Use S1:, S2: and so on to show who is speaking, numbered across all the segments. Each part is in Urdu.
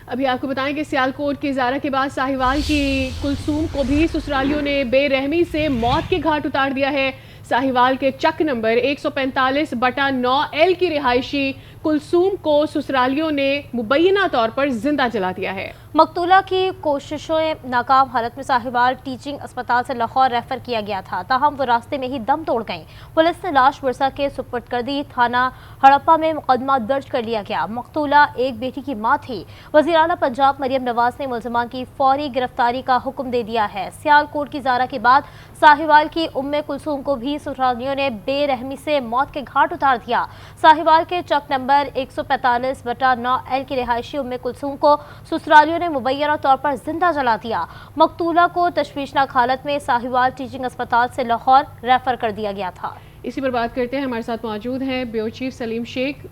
S1: ابھی آپ کو بتائیں کہ سیالکوٹ کی زارہ کے بعد ساہیوال کی کلثوم کو بھی سسرالیوں نے بے رحمی سے موت کے گھاٹ اتار دیا ہے۔ ساہیوال کے چک نمبر 145/9 ایل کی رہائشی کلثوم کو سسرالیوں نے مبینہ طور پر زندہ جلا دیا ہے۔
S2: مقتولہ کی کوششیں ناکام حالت میں ساہیوال ٹیچنگ اسپتال سے لاہور ریفر کیا گیا تھا، تاہم وہ راستے میں ہی دم توڑ گئیں۔ پولیس نے لاش ورثہ کے سپرد کر دی۔ تھانہ ہڑپہ میں مقدمہ درج کر لیا گیا۔ مقتولہ ایک بیٹی کی ماں تھی۔ وزیر اعلیٰ پنجاب مریم نواز نے ملزمان کی فوری گرفتاری کا حکم دے دیا ہے۔ سیالکوٹ کی زارہ کے بعد ساہیوال کی کلثوم کو بھی سسرالیوں نے بے رحمی سے موت کے گھاٹ اتار دیا۔ ساہیوال کے چک نمبر 145/9 ایل کی رہائشی کلثوم کو سسرالیوں نے مبینہ طور پر زندہ جلا دیا۔ مقتولہ کو تشویشناک حالت میں ساہیوال ٹیچنگ اسپتال سے لاہور ریفر کر دیا گیا تھا۔
S1: اسی پر بات کرتے ہیں، ہمارے ساتھ موجود ہیں بیورو چیف سلیم شیخ۔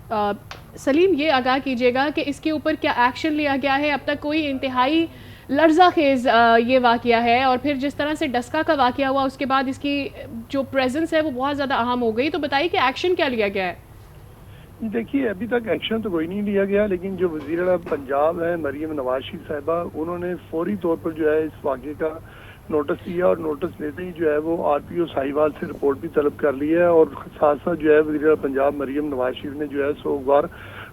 S1: سلیم، یہ آگاہ کیجیے گا کہ اس کے اوپر کیا ایکشن لیا گیا ہے؟ اب تک کوئی انتہائی لرزہ خیز یہ واقعہ ہے، اور پھر جس طرح سے ڈسکا کا واقعہ ہوا اس کے بعد اس کی جو پریزنس ہے وہ بہت زیادہ اہم ہو گئی، تو بتائیے کہ ایکشن کیا لیا گیا ہے؟
S3: دیکھیے، ابھی تک ایکشن تو کوئی نہیں لیا گیا، لیکن جو وزیر اعلیٰ پنجاب ہے مریم نواز شریف صاحبہ، انہوں نے فوری طور پر جو ہے اس واقعے کا نوٹس لیا، اور نوٹس لیتے ہی جو ہے وہ آر پی او ساہیوال سے رپورٹ بھی طلب کر لی ہے، اور ساتھ ساتھ جو ہے وزیر اعلیٰ پنجاب مریم نواز شریف نے جو ہے سوگوار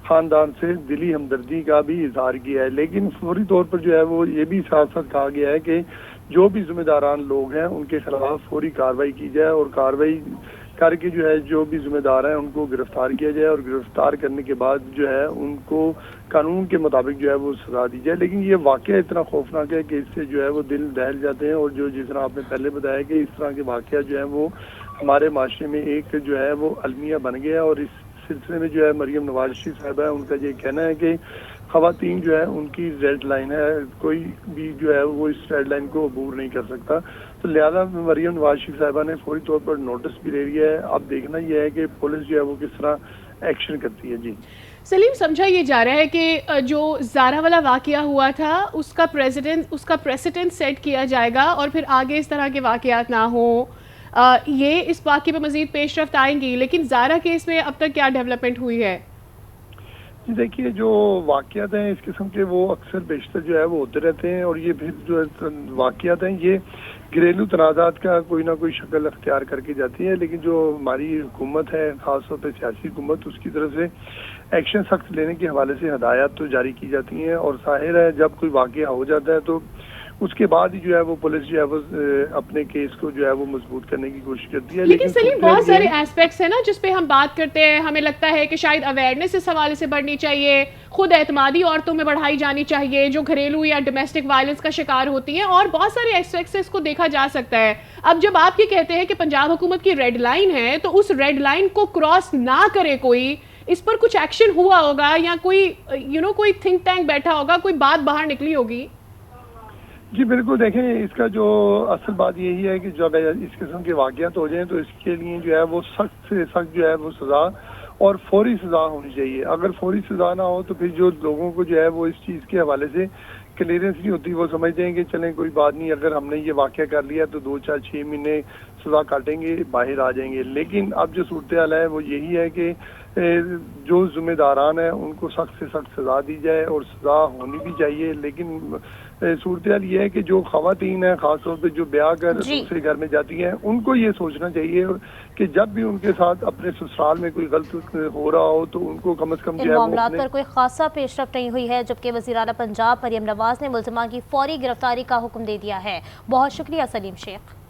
S3: خاندان سے دلی ہمدردی کا بھی اظہار کیا ہے۔ لیکن فوری طور پر جو ہے وہ یہ بھی ساتھ ساتھ کہا گیا ہے کہ جو بھی ذمہ داران لوگ ہیں ان کے خلاف فوری کارروائی کی جائے، اور کارروائی کر کے جو ہے جو بھی ذمہ دار ہیں ان کو گرفتار کیا جائے، اور گرفتار کرنے کے بعد جو ہے ان کو قانون کے مطابق جو ہے وہ سزا دی جائے۔ لیکن یہ واقعہ اتنا خوفناک ہے کہ اس سے جو ہے وہ دل دہل جاتے ہیں، اور جس طرح آپ نے پہلے بتایا کہ اس طرح کے واقعہ جو ہے وہ ہمارے معاشرے میں ایک جو ہے وہ المیہ بن گیا، اور اس سلسلے میں جو ہے مریم نواز شریف صاحبہ ہے ان کا یہ کہنا ہے کہ خواتین جو ہے ان کی ریڈ لائن ہے، کوئی بھی جو ہے وہ اس ریڈ لائن کو عبور نہیں کر سکتا، تو لہذا مریم نواز شریف صاحبہ نے فوری طور پر نوٹس بھی لے لیا ہے۔ اب دیکھنا یہ ہے کہ پولیس جو ہے وہ کس طرح ایکشن کرتی ہے۔ جی
S1: سلیم، سمجھا یہ جا رہا ہے کہ جو زارہ والا واقعہ ہوا تھا اس کا پریسیڈنٹ سیٹ کیا جائے گا، اور پھر آگے اس طرح کے واقعات نہ ہوں، یہ اس واقعے پہ مزید پیش رفت آئیں گی۔ لیکن زارہ کیس میں اب تک کیا ڈیولپمنٹ ہوئی ہے؟
S3: دیکھیے، جو واقعات ہیں اس قسم کے وہ اکثر بیشتر جو ہے وہ ہوتے رہتے ہیں، اور یہ پھر جو واقعات ہیں یہ گھریلو تنازعات کا کوئی نہ کوئی شکل اختیار کر کے جاتی ہے، لیکن جو ہماری حکومت ہے خاص طور پہ سیاسی حکومت، اس کی طرف سے ایکشن سخت لینے کے حوالے سے ہدایات تو جاری کی جاتی ہیں، اور ظاہر ہے جب کوئی واقعہ ہو جاتا ہے تو اس کے بعد ہی جو ہے وہ پولیس جو ہے وہ اپنے کیس کو جو ہے وہ مضبوط کرنے کی کوشش کرتی ہے۔
S1: لیکن سلیم، بہت سارے ایسپیکٹس ہیں نا جس پہ ہم بات کرتے ہیں، ہمیں لگتا ہے کہ شاید اویئرنیس اس حوالے سے بڑھنی چاہیے، خود اعتمادی عورتوں میں بڑھائی جانی چاہیے جو گھریلو یا ڈومیسٹک وائلنس کا شکار ہوتی ہیں، اور بہت سارے ایسپیکٹس اس کو دیکھا جا سکتا ہے۔ اب جب آپ یہ کہتے ہیں کہ پنجاب حکومت کی ریڈ لائن ہے، تو اس ریڈ لائن کو کراس نہ کرے کوئی، اس پر کچھ ایکشن ہوا ہوگا، یا کوئی کوئی تھنک ٹینک بیٹھا ہوگا، کوئی بات باہر نکلی ہوگی؟
S3: جی بالکل، دیکھیں اس کا جو اصل بات یہی ہے کہ جب اس قسم کے واقعات ہو جائیں تو اس کے لیے جو ہے وہ سخت سے سخت جو ہے وہ سزا اور فوری سزا ہونی چاہیے۔ اگر فوری سزا نہ ہو تو پھر جو لوگوں کو جو ہے وہ اس چیز کے حوالے سے کلیئرنس نہیں ہوتی، وہ سمجھتے ہیں کہ چلیں کوئی بات نہیں، اگر ہم نے یہ واقعہ کر لیا تو 2 4 6 مہینے سزا کاٹیں گے، باہر آ جائیں گے۔ لیکن اب جو صورتحال ہے وہ یہی ہے کہ جو ذمہ داران ہیں ان کو سخت سے سخت سزا دی جائے، اور سزا ہونی بھی چاہیے۔ لیکن صورتحال یہ ہے کہ جو خواتین ہیں خاص طور پہ جو بیاہ کر دوسرے گھر میں جاتی ہیں، ان کو یہ سوچنا چاہیے کہ جب بھی ان کے ساتھ اپنے سسرال میں کوئی غلط ہو رہا ہو تو ان کو کم از کم جو ہے
S2: معاملات پر کوئی خاصا پیش رفت نہیں ہوئی ہے، جبکہ وزیر اعلیٰ پنجاب مریم نواز نے ملزمان کی فوری گرفتاری کا حکم دے دیا ہے۔ بہت شکریہ سلیم شیخ۔